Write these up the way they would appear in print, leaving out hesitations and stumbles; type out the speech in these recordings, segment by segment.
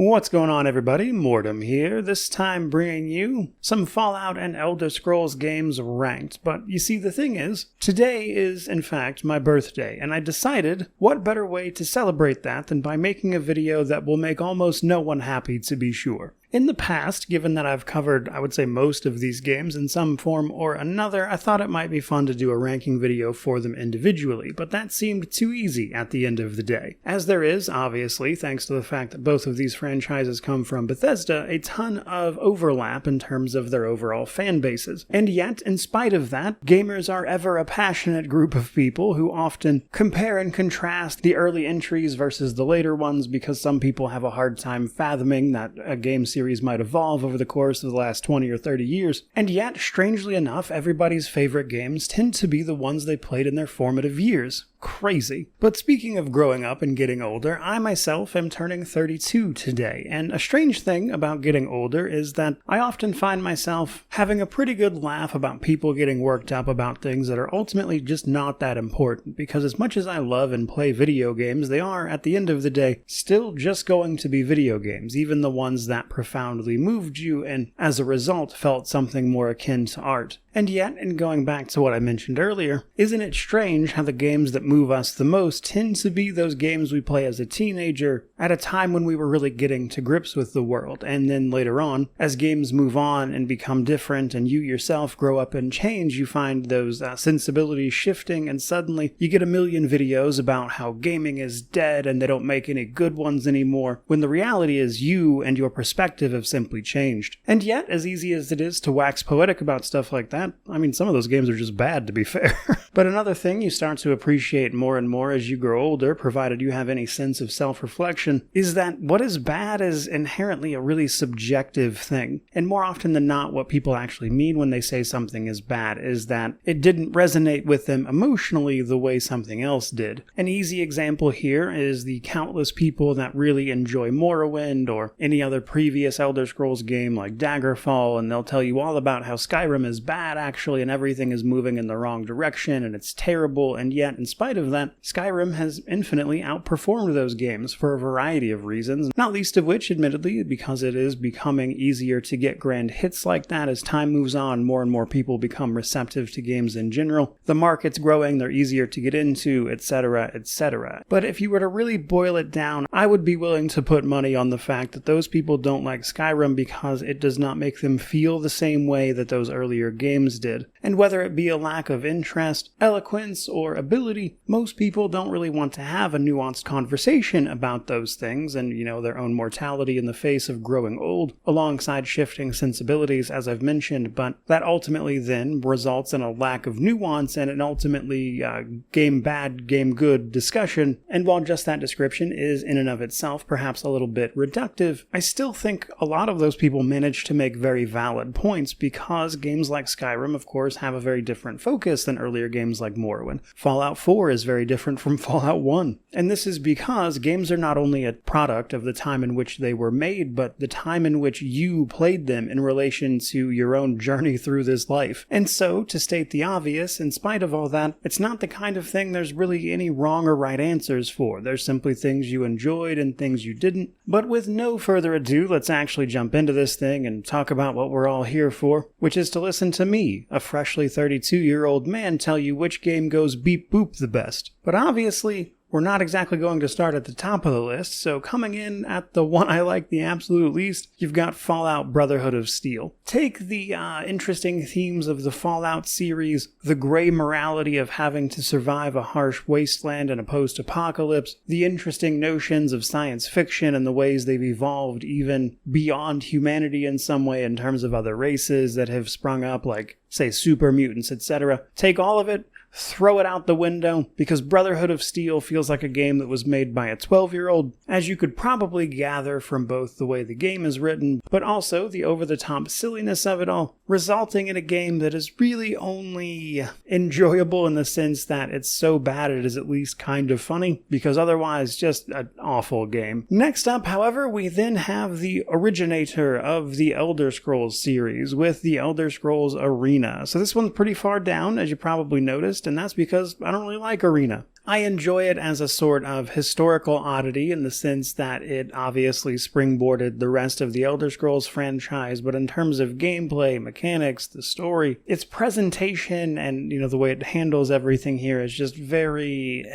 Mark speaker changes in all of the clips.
Speaker 1: What's going on, everybody? Mortem here, this time bringing you some Fallout and Elder Scrolls games ranked. But you see, the thing is, today is in fact my birthday, and I decided what better way to celebrate that than by making a video that will make almost no one happy, to be sure. In the past, given that I've covered, I would say, most of these games in some form or another, I thought it might be fun to do a ranking video for them individually, but that seemed too easy at the end of the day. As there is, obviously, thanks to the fact that both of these franchises come from Bethesda, a ton of overlap in terms of their overall fan bases. And yet, in spite of that, gamers are ever a passionate group of people who often compare and contrast the early entries versus the later ones because some people have a hard time fathoming that a game series might evolve over the course of the last 20 or 30 years, and yet, strangely enough, everybody's favorite games tend to be the ones they played in their formative years. Crazy. But speaking of growing up and getting older, I myself am turning 32 today, and a strange thing about getting older is that I often find myself having a pretty good laugh about people getting worked up about things that are ultimately just not that important, because as much as I love and play video games, they are, at the end of the day, still just going to be video games, even the ones that profoundly moved you and, as a result, felt something more akin to art. And yet, in going back to what I mentioned earlier, isn't it strange how the games that move us the most tend to be those games we play as a teenager at a time when we were really getting to grips with the world, and then later on, as games move on and become different and you yourself grow up and change, you find those sensibilities shifting, and suddenly you get a million videos about how gaming is dead and they don't make any good ones anymore, when the reality is you and your perspective have simply changed. And yet, as easy as it is to wax poetic about stuff like that, I mean, some of those games are just bad, to be fair. But another thing you start to appreciate more and more as you grow older, provided you have any sense of self-reflection, is that what is bad is inherently a really subjective thing. And more often than not, what people actually mean when they say something is bad is that it didn't resonate with them emotionally the way something else did. An easy example here is the countless people that really enjoy Morrowind or any other previous Elder Scrolls game like Daggerfall, and they'll tell you all about how Skyrim is bad actually and everything is moving in the wrong direction and it's terrible, and yet in spite of that, Skyrim has infinitely outperformed those games for a variety of reasons, not least of which, admittedly, because it is becoming easier to get grand hits like that as time moves on, more and more people become receptive to games in general, the market's growing, they're easier to get into, etc., etc. But if you were to really boil it down, I would be willing to put money on the fact that those people don't like Skyrim because it does not make them feel the same way that those earlier games did. And whether it be a lack of interest, eloquence, or ability, most people don't really want to have a nuanced conversation about those things and, their own mortality in the face of growing old, alongside shifting sensibilities, as I've mentioned, but that ultimately then results in a lack of nuance and an ultimately game bad, game good discussion. And while just that description is in and of itself perhaps a little bit reductive, I still think a lot of those people manage to make very valid points because games like Skyrim, of course, have a very different focus than earlier games like Morrowind. Fallout 4 is very different from Fallout 1. And this is because games are not only a product of the time in which they were made, but the time in which you played them in relation to your own journey through this life. And so, to state the obvious, in spite of all that, it's not the kind of thing there's really any wrong or right answers for. There's simply things you enjoyed and things you didn't. But with no further ado, let's actually jump into this thing and talk about what we're all here for, which is to listen to me, a freshly 32-year-old man, tell you which game goes beep boop the best. But obviously, we're not exactly going to start at the top of the list, so coming in at the one I like the absolute least, you've got Fallout Brotherhood of Steel. Take the interesting themes of the Fallout series, the gray morality of having to survive a harsh wasteland and a post-apocalypse, the interesting notions of science fiction and the ways they've evolved even beyond humanity in some way in terms of other races that have sprung up, like, say, super mutants, etc. Take all of it, throw it out the window, because Brotherhood of Steel feels like a game that was made by a 12-year-old, as you could probably gather from both the way the game is written, but also the over-the-top silliness of it all, resulting in a game that is really only enjoyable in the sense that it's so bad it is at least kind of funny, because otherwise just an awful game. Next up, however, we then have the originator of the Elder Scrolls series with the Elder Scrolls Arena. So this one's pretty far down, as you probably noticed, and that's because I don't really like Arena. I enjoy it as a sort of historical oddity in the sense that it obviously springboarded the rest of the Elder Scrolls franchise, but in terms of gameplay, mechanics, the story, its presentation, and the way it handles everything here is just very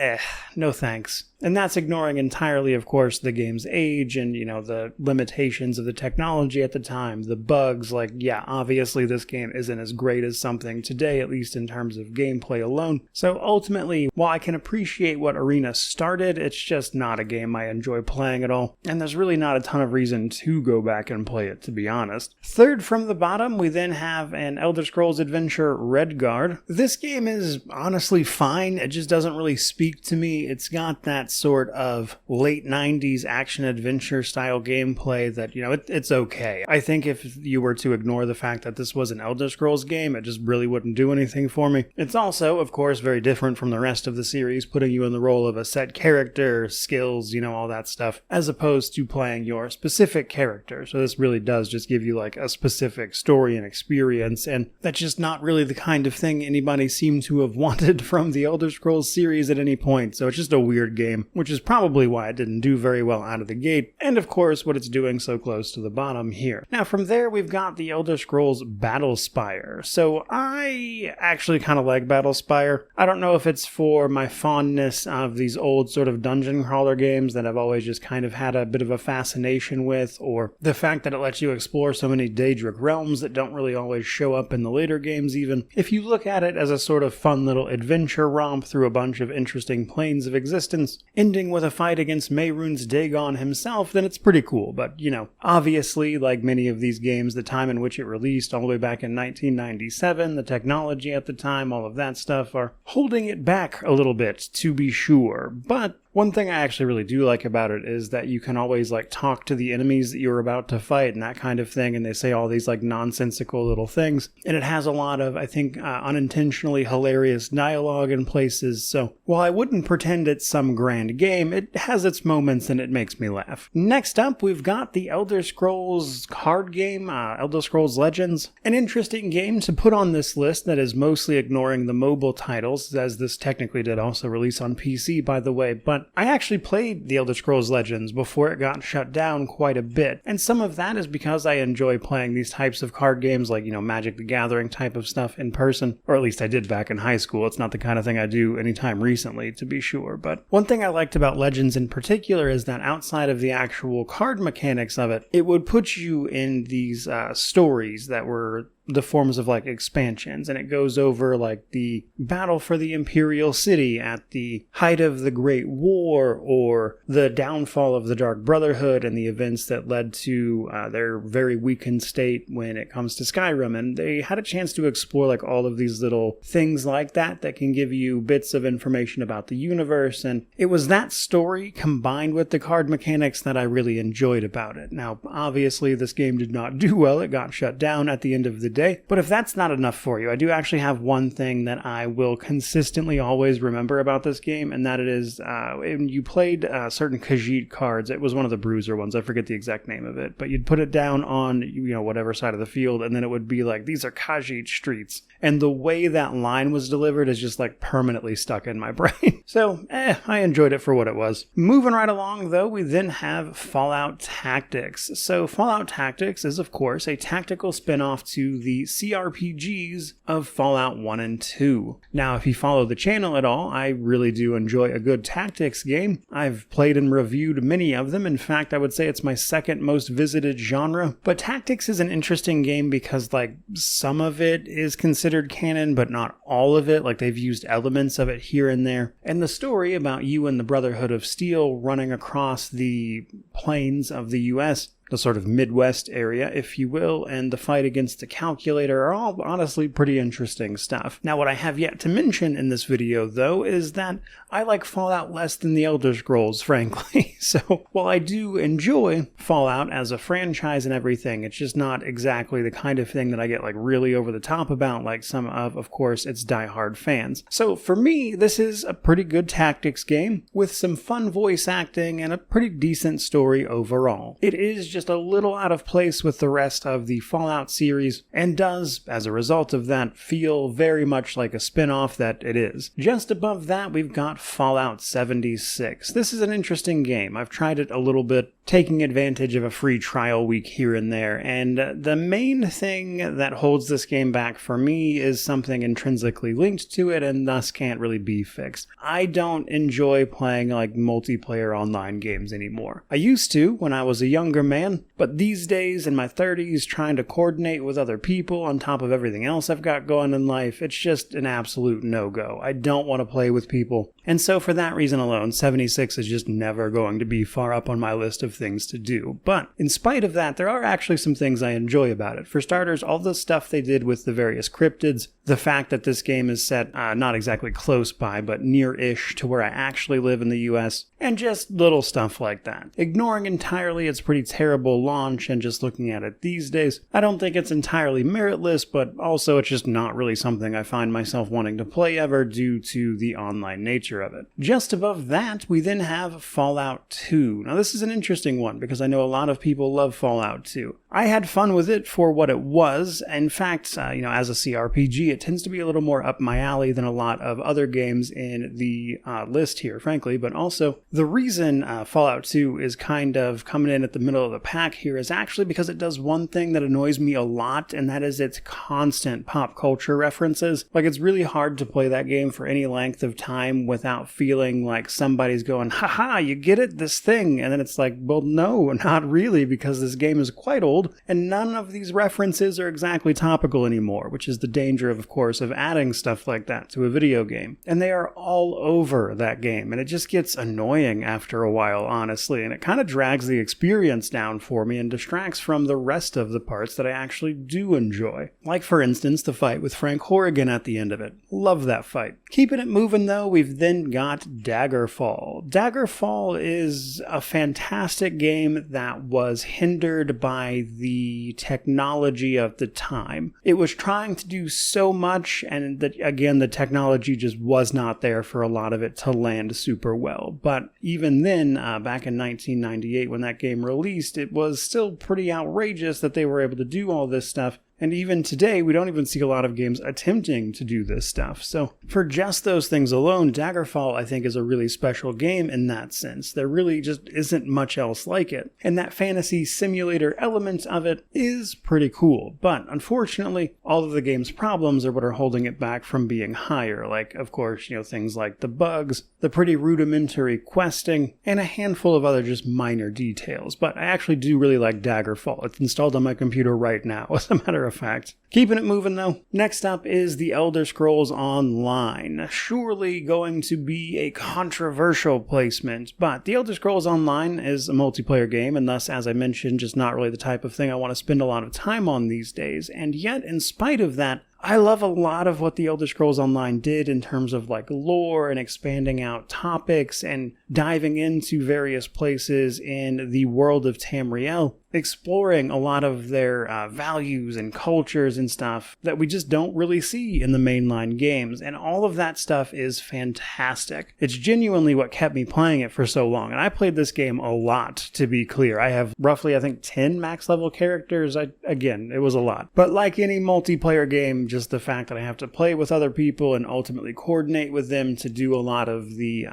Speaker 1: no thanks. And that's ignoring entirely, of course, the game's age and, the limitations of the technology at the time, the bugs. Obviously this game isn't as great as something today, at least in terms of gameplay alone. So ultimately, while I can appreciate what Arena started, it's just not a game I enjoy playing at all. And there's really not a ton of reason to go back and play it, to be honest. Third from the bottom, we then have an Elder Scrolls adventure, Redguard. This game is honestly fine. It just doesn't really speak to me. It's got that sort of late 90s action-adventure style gameplay that, it's okay. I think if you were to ignore the fact that this was an Elder Scrolls game, it just really wouldn't do anything for me. It's also, of course, very different from the rest of the series, putting you in the role of a set character, skills, all that stuff, as opposed to playing your specific character. So this really does just give you a specific story and experience, and that's just not really the kind of thing anybody seemed to have wanted from the Elder Scrolls series at any point. So it's just a weird game, which is probably why it didn't do very well out of the gate, and of course what it's doing so close to the bottom here. Now from there we've got the Elder Scrolls Battlespire. So I actually kind of like Battlespire. I don't know if it's for my fondness of these old sort of dungeon crawler games that I've always just kind of had a bit of a fascination with, or the fact that it lets you explore so many Daedric realms that don't really always show up in the later games even. If you look at it as a sort of fun little adventure romp through a bunch of interesting planes of existence, ending with a fight against Mehrunes Dagon himself, then it's pretty cool. But, obviously, like many of these games, the time in which it released all the way back in 1997, the technology at the time, all of that stuff are holding it back a little bit, to be sure. But one thing I actually really do like about it is that you can always talk to the enemies that you're about to fight and that kind of thing, and they say all these nonsensical little things. And it has a lot of, I think, unintentionally hilarious dialogue in places. So while I wouldn't pretend it's some grand game, it has its moments and it makes me laugh. Next up, we've got the Elder Scrolls card game, Elder Scrolls Legends. An interesting game to put on this list that is mostly ignoring the mobile titles, as this technically did also release on PC, by the way, but I actually played the Elder Scrolls Legends before it got shut down quite a bit, and some of that is because I enjoy playing these types of card games like, Magic the Gathering type of stuff in person, or at least I did back in high school. It's not the kind of thing I do anytime recently, to be sure, but one thing I liked about Legends in particular is that outside of the actual card mechanics of it, it would put you in these stories that were the forms of expansions, and it goes over the battle for the Imperial City at the height of the Great War, or the downfall of the Dark Brotherhood and the events that led to their very weakened state when it comes to Skyrim. And they had a chance to explore all of these little things like that can give you bits of information about the universe, and it was that story combined with the card mechanics that I really enjoyed about it. Now obviously this game did not do well. It got shut down at the end of the day. But if that's not enough for you, I do actually have one thing that I will consistently always remember about this game, and that it is when you played certain Khajiit cards. It was one of the bruiser ones. I forget the exact name of it, but you'd put it down on whatever side of the field, and then it would be these are Khajiit streets. And the way that line was delivered is just permanently stuck in my brain. So, I enjoyed it for what it was. Moving right along, though, we then have Fallout Tactics. So, Fallout Tactics is, of course, a tactical spin-off to the CRPGs of Fallout 1 and 2. Now, if you follow the channel at all, I really do enjoy a good tactics game. I've played and reviewed many of them. In fact, I would say it's my second most visited genre. But tactics is an interesting game because, some of it is considered canon, but not all of it. They've used elements of it here and there. And the story about you and the Brotherhood of Steel running across the plains of the US, the sort of Midwest area, if you will, and the fight against the Calculator are all honestly pretty interesting stuff. Now, what I have yet to mention in this video, though, is that I like Fallout less than the Elder Scrolls, frankly. So, while I do enjoy Fallout as a franchise and everything, it's just not exactly the kind of thing that I get really over the top about, like some of course, its diehard fans. So, for me, this is a pretty good tactics game with some fun voice acting and a pretty decent story overall. It is just a little out of place with the rest of the Fallout series, and does, as a result of that, feel very much like a spin-off that it is. Just above that, we've got Fallout 76. This is an interesting game. I've tried it a little bit, taking advantage of a free trial week here and there, and the main thing that holds this game back for me is something intrinsically linked to it and thus can't really be fixed. I don't enjoy playing like multiplayer online games anymore. I used to when I was a younger man, but these days in my 30s, trying to coordinate with other people on top of everything else I've got going in life, it's just an absolute no-go. I don't want to play with people, and so for that reason alone, 76 is just never going to be far up on my list of things to do. But in spite of that, there are actually some things I enjoy about it. For starters, all the stuff they did with the various cryptids, the fact that this game is set not exactly close by, but near-ish to where I actually live in the US, and just little stuff like that. Ignoring entirely its pretty terrible launch and just looking at it these days, I don't think it's entirely meritless, but also it's just not really something I find myself wanting to play ever due to the online nature of it. Just above that, we then have Fallout 2. Now this is an interesting one because I know a lot of people love Fallout 2. I had fun with it for what it was. In fact, as a CRPG, it tends to be a little more up my alley than a lot of other games in the list here, frankly. But also, the reason Fallout 2 is kind of coming in at the middle of the pack here is actually because it does one thing that annoys me a lot, and that is its constant pop culture references. Like, it's really hard to play that game for any length of time without feeling like somebody's going, haha, you get it, this thing. And then it's like, well, no, not really, because this game is quite old, and none of these references are exactly topical anymore, which is the danger, of course, of adding stuff like that to a video game. And they are all over that game, and it just gets annoying after a while, honestly, and it kind of drags the experience down for me and distracts from the rest of the parts that I actually do enjoy. Like, for instance, the fight with Frank Horrigan at the end of it. Love that fight. Keeping it moving, though, we've then got Daggerfall. Daggerfall is a fantastic game that was hindered by the technology of the time. It was trying to do so much, and again, the technology just was not there for a lot of it to land super well. But even then, back in 1998 when that game released, it was still pretty outrageous that they were able to do all this stuff. And even today, we don't even see a lot of games attempting to do this stuff. So for just those things alone, Daggerfall, I think, is a really special game in that sense. There really just isn't much else like it. And that fantasy simulator element of it is pretty cool. But unfortunately, all of the game's problems are what are holding it back from being higher. Like, of course, things like the bugs, the pretty rudimentary questing, and a handful of other just minor details. But I actually do really like Daggerfall. It's installed on my computer right now, as a matter of fact. Keeping it moving, though. Next up is The Elder Scrolls Online. Surely going to be a controversial placement, but The Elder Scrolls Online is a multiplayer game, and thus, as I mentioned, just not really the type of thing I want to spend a lot of time on these days. And yet, in spite of that, I love a lot of what The Elder Scrolls Online did in terms of like lore and expanding out topics and diving into various places in the world of Tamriel, exploring a lot of their values and cultures and stuff that we just don't really see in the mainline games. And all of that stuff is fantastic. It's genuinely what kept me playing it for so long. And I played this game a lot, to be clear. I have roughly, I think, 10 max level characters. Again, it was a lot. But like any multiplayer game, just the fact that I have to play with other people and ultimately coordinate with them to do a lot of the,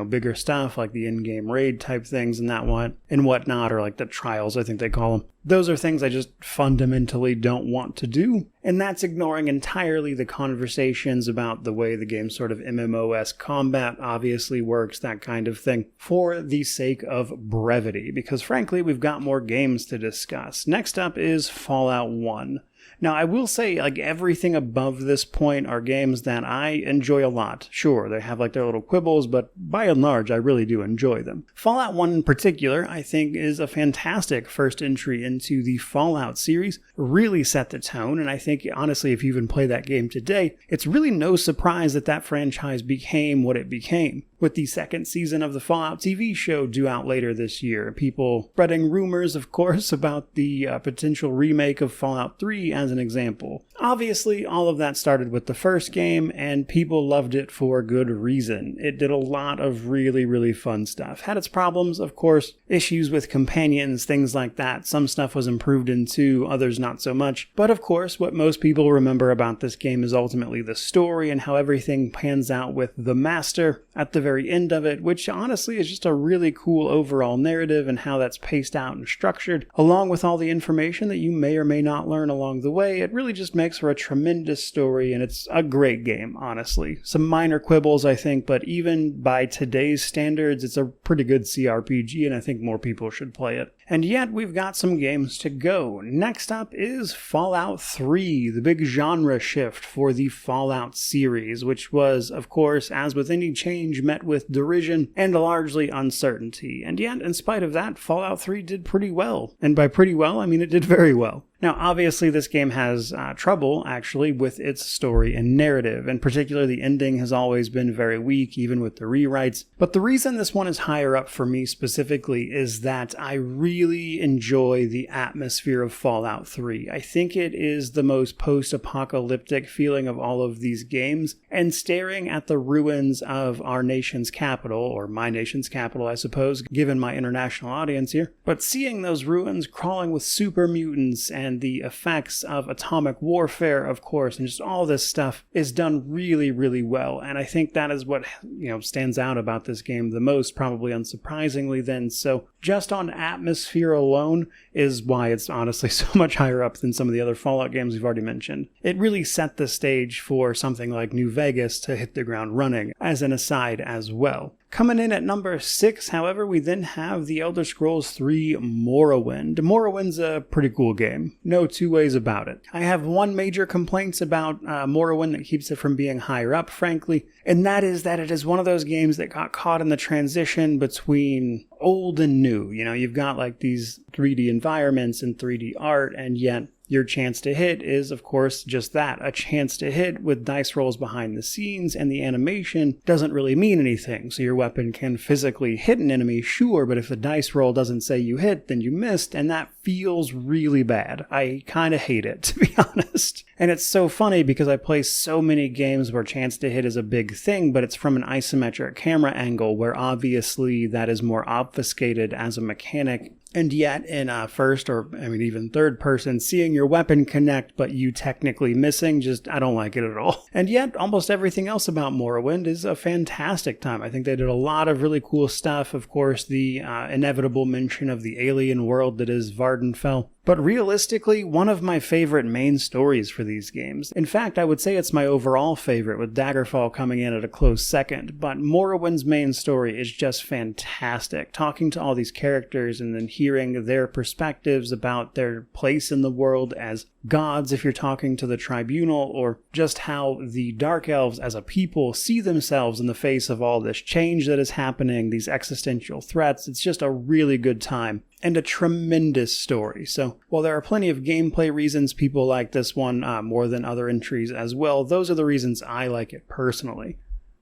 Speaker 1: bigger stuff, like the in-game raid type things and whatnot, or like the trials, I think they call them. Those are things I just fundamentally don't want to do, and that's ignoring entirely the conversations about the way the game's sort of MMO-esque combat obviously works, that kind of thing, for the sake of brevity, because frankly, we've got more games to discuss. Next up is Fallout 1. Now, I will say, like, everything above this point are games that I enjoy a lot. Sure, they have, like, their little quibbles, but by and large, I really do enjoy them. Fallout 1 in particular, I think, is a fantastic first entry into the Fallout series. Really set the tone, and I think, honestly, if you even play that game today, it's really no surprise that that franchise became what it became. With the second season of the Fallout TV show due out later this year, people spreading rumors, of course, about the potential remake of Fallout 3 as as an example. Obviously, all of that started with the first game, and people loved it for good reason. It did a lot of really, really fun stuff. Had its problems, of course, issues with companions, things like that. Some stuff was improved in 2, others not so much. But of course, what most people remember about this game is ultimately the story and how everything pans out with the Master at the very end of it, which honestly is just a really cool overall narrative and how that's paced out and structured, along with all the information that you may or may not learn along the way. It really just makes for a tremendous story, and it's a great game, honestly. Some minor quibbles, I think, but even by today's standards, it's a pretty good CRPG, and I think more people should play it. And yet, we've got some games to go. Next up is Fallout 3, the big genre shift for the Fallout series, which was, of course, as with any change, met with derision and largely uncertainty. And yet, in spite of that, Fallout 3 did pretty well. And by pretty well, I mean it did very well. Now, obviously, this game has trouble, actually, with its story and narrative. In particular, the ending has always been very weak, even with the rewrites. But the reason this one is higher up for me specifically is that I really enjoy the atmosphere of Fallout 3. I think it is the most post-apocalyptic feeling of all of these games. And staring at the ruins of our nation's capital, or my nation's capital, I suppose, given my international audience here, but seeing those ruins crawling with super mutants and the effects of atomic warfare, of course, and just all this stuff is done really, really well. And I think that is what, stands out about this game the most, probably unsurprisingly then. So just on atmosphere alone is why it's honestly so much higher up than some of the other Fallout games we've already mentioned. It really set the stage for something like New Vegas to hit the ground running, as an aside as well. Coming in at number 6, however, we then have The Elder Scrolls 3 Morrowind. Morrowind's a pretty cool game. No two ways about it. I have one major complaint about Morrowind that keeps it from being higher up, frankly, and that is that it is one of those games that got caught in the transition between old and new. You've got like these 3D environments and 3D art, and yet your chance to hit is, of course, just that, a chance to hit with dice rolls behind the scenes, and the animation doesn't really mean anything. So your weapon can physically hit an enemy, sure, but if the dice roll doesn't say you hit, then you missed, and that feels really bad. I kind of hate it, to be honest. And it's so funny because I play so many games where chance to hit is a big thing, but it's from an isometric camera angle where obviously that is more obfuscated as a mechanic. And yet in first or even third person, seeing your weapon connect but you technically missing, I don't like it at all. And yet almost everything else about Morrowind is a fantastic time. I think they did a lot of really cool stuff. Of course, the inevitable mention of the alien world that is Vardenfell. But realistically, one of my favorite main stories for these games. In fact, I would say it's my overall favorite, with Daggerfall coming in at a close second. But Morrowind's main story is just fantastic. Talking to all these characters and then hearing their perspectives about their place in the world as gods, if you're talking to the tribunal, or just how the Dark Elves as a people see themselves in the face of all this change that is happening, these existential threats. It's just a really good time. And a tremendous story. So while there are plenty of gameplay reasons people like this one more than other entries as well, those are the reasons I like it personally.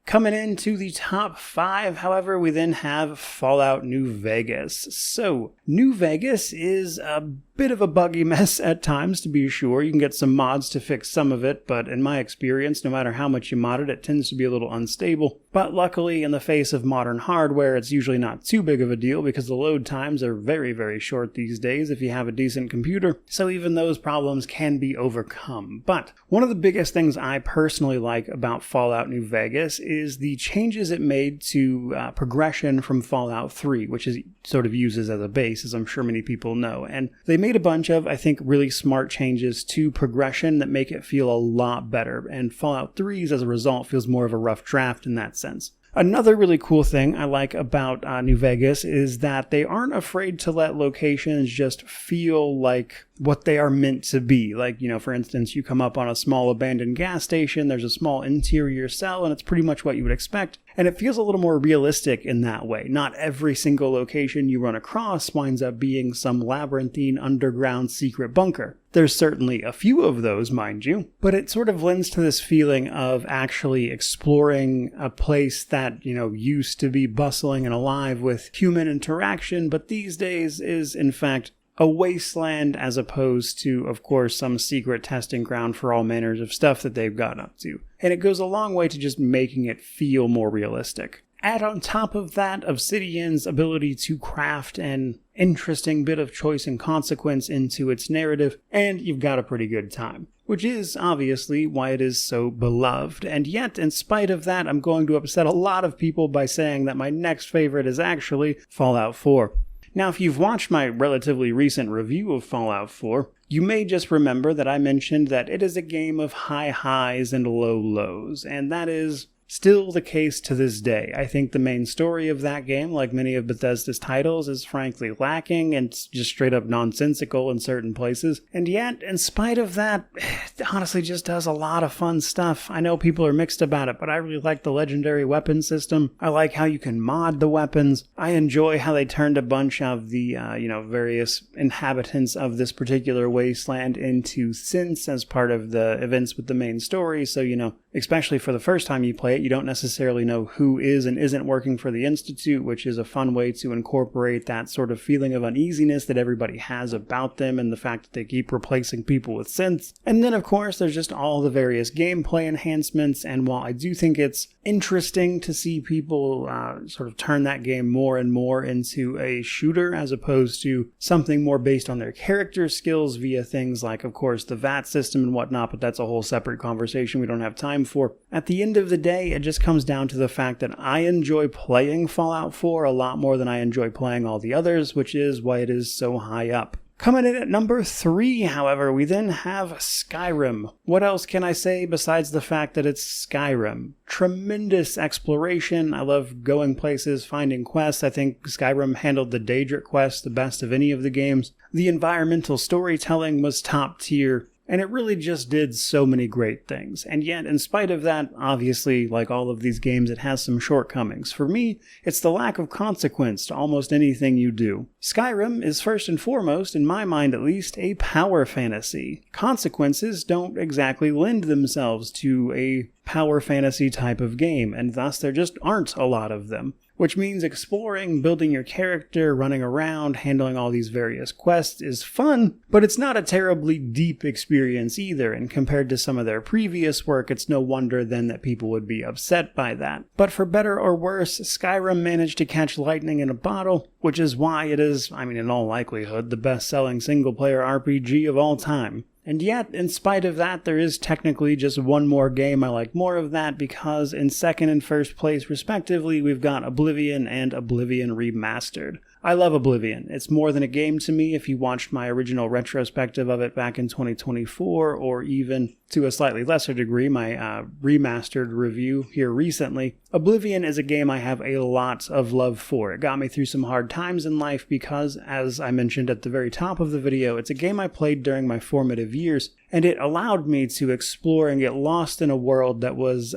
Speaker 1: Coming into the top 5, however, we then have Fallout New Vegas. So, New Vegas is a bit of a buggy mess at times, to be sure. You can get some mods to fix some of it, but in my experience, no matter how much you mod it, it tends to be a little unstable. But luckily, in the face of modern hardware, it's usually not too big of a deal because the load times are very, very short these days if you have a decent computer. So even those problems can be overcome. But one of the biggest things I personally like about Fallout New Vegas is the changes it made to progression from Fallout 3, which is sort of uses as a base, as I'm sure many people know. And they made a bunch of, I think, really smart changes to progression that make it feel a lot better. And Fallout 3's, as a result, feels more of a rough draft in that sense. Another really cool thing I like about New Vegas is that they aren't afraid to let locations just feel like what they are meant to be. Like, for instance, you come up on a small abandoned gas station, there's a small interior cell, and it's pretty much what you would expect. And it feels a little more realistic in that way. Not every single location you run across winds up being some labyrinthine underground secret bunker. There's certainly a few of those, mind you, but it sort of lends to this feeling of actually exploring a place that, used to be bustling and alive with human interaction, but these days is, in fact, a wasteland as opposed to, of course, some secret testing ground for all manners of stuff that they've got up to. And it goes a long way to just making it feel more realistic. Add on top of that Obsidian's ability to craft an interesting bit of choice and consequence into its narrative, and you've got a pretty good time. Which is, obviously, why it is so beloved. And yet, in spite of that, I'm going to upset a lot of people by saying that my next favorite is actually Fallout 4. Now, if you've watched my relatively recent review of Fallout 4, you may just remember that I mentioned that it is a game of high highs and low lows, and that is still the case to this day. I think the main story of that game, like many of Bethesda's titles, is frankly lacking and just straight up nonsensical in certain places. And yet, in spite of that, it honestly just does a lot of fun stuff. I know people are mixed about it, but I really like the legendary weapon system. I like how you can mod the weapons. I enjoy how they turned a bunch of the, various inhabitants of this particular wasteland into synths as part of the events with the main story. So, especially for the first time you play it, you don't necessarily know who is and isn't working for the Institute, which is a fun way to incorporate that sort of feeling of uneasiness that everybody has about them and the fact that they keep replacing people with synths. And then, of course, there's just all the various gameplay enhancements, and while I do think it's interesting to see people sort of turn that game more and more into a shooter as opposed to something more based on their character skills via things like, of course, the VAT system and whatnot, but that's a whole separate conversation we don't have time for. At the end of the day, it just comes down to the fact that I enjoy playing Fallout 4 a lot more than I enjoy playing all the others, which is why it is so high up. Coming in at number 3, however, we then have Skyrim. What else can I say besides the fact that it's Skyrim? Tremendous exploration. I love going places, finding quests. I think Skyrim handled the Daedric quest the best of any of the games. The environmental storytelling was top tier. And it really just did so many great things. And yet, in spite of that, obviously, like all of these games, it has some shortcomings. For me, it's the lack of consequence to almost anything you do. Skyrim is first and foremost, in my mind at least, a power fantasy. Consequences don't exactly lend themselves to a power fantasy type of game, and thus there just aren't a lot of them. Which means exploring, building your character, running around, handling all these various quests is fun, but it's not a terribly deep experience either, and compared to some of their previous work, it's no wonder then that people would be upset by that. But for better or worse, Skyrim managed to catch lightning in a bottle, which is why it is, in all likelihood, the best-selling single-player RPG of all time. And yet, in spite of that, there is technically just one more game I like more of that, because in second and first place respectively, we've got Oblivion and Oblivion Remastered. I love Oblivion. It's more than a game to me. If you watched my original retrospective of it back in 2024, or even to a slightly lesser degree, my remastered review here recently, Oblivion is a game I have a lot of love for. It got me through some hard times in life because, as I mentioned at the very top of the video, it's a game I played during my formative years, and it allowed me to explore and get lost in a world that was,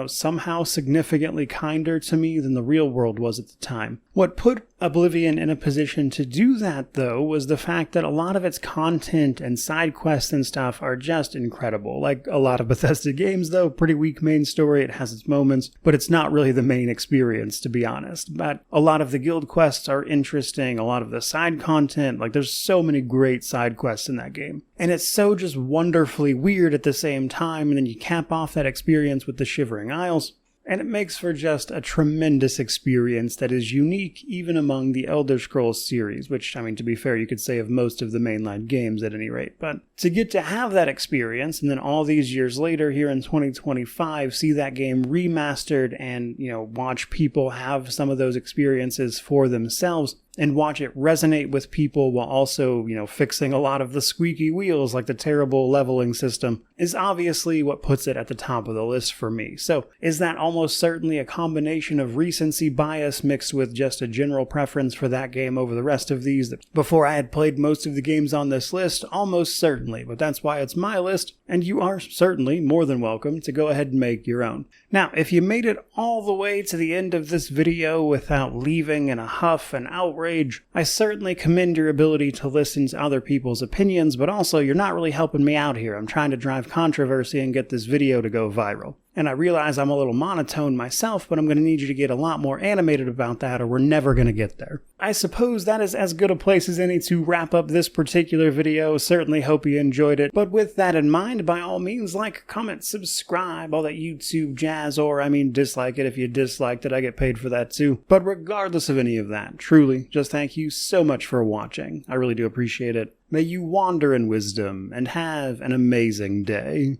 Speaker 1: somehow significantly kinder to me than the real world was at the time. What put Oblivion in a position to do that, though, was the fact that a lot of its content and side quests and stuff are just incredible. Like a lot of Bethesda games, though, pretty weak main story, it has its moments, but it's not really the main experience, to be honest. But a lot of the guild quests are interesting, a lot of the side content, there's so many great side quests in that game. And it's so just wonderfully weird at the same time, and then you cap off that experience with the Shivering Isles. And it makes for just a tremendous experience that is unique even among the Elder Scrolls series, which, to be fair, you could say of most of the mainline games at any rate. But to get to have that experience, and then all these years later, here in 2025, see that game remastered and, watch people have some of those experiences for themselves, and watch it resonate with people while also, fixing a lot of the squeaky wheels like the terrible leveling system, is obviously what puts it at the top of the list for me. So, is that almost certainly a combination of recency bias mixed with just a general preference for that game over the rest of these that before I had played most of the games on this list? Almost certainly, but that's why it's my list, and you are certainly more than welcome to go ahead and make your own. Now, if you made it all the way to the end of this video without leaving in a huff and outrage, I certainly commend your ability to listen to other people's opinions, but also you're not really helping me out here. I'm trying to drive controversy and get this video to go viral. And I realize I'm a little monotone myself, but I'm going to need you to get a lot more animated about that or we're never going to get there. I suppose that is as good a place as any to wrap up this particular video. Certainly hope you enjoyed it. But with that in mind, by all means, like, comment, subscribe, all that YouTube jazz, or I mean dislike it if you disliked it. I get paid for that too. But regardless of any of that, truly, just thank you so much for watching. I really do appreciate it. May you wander in wisdom and have an amazing day.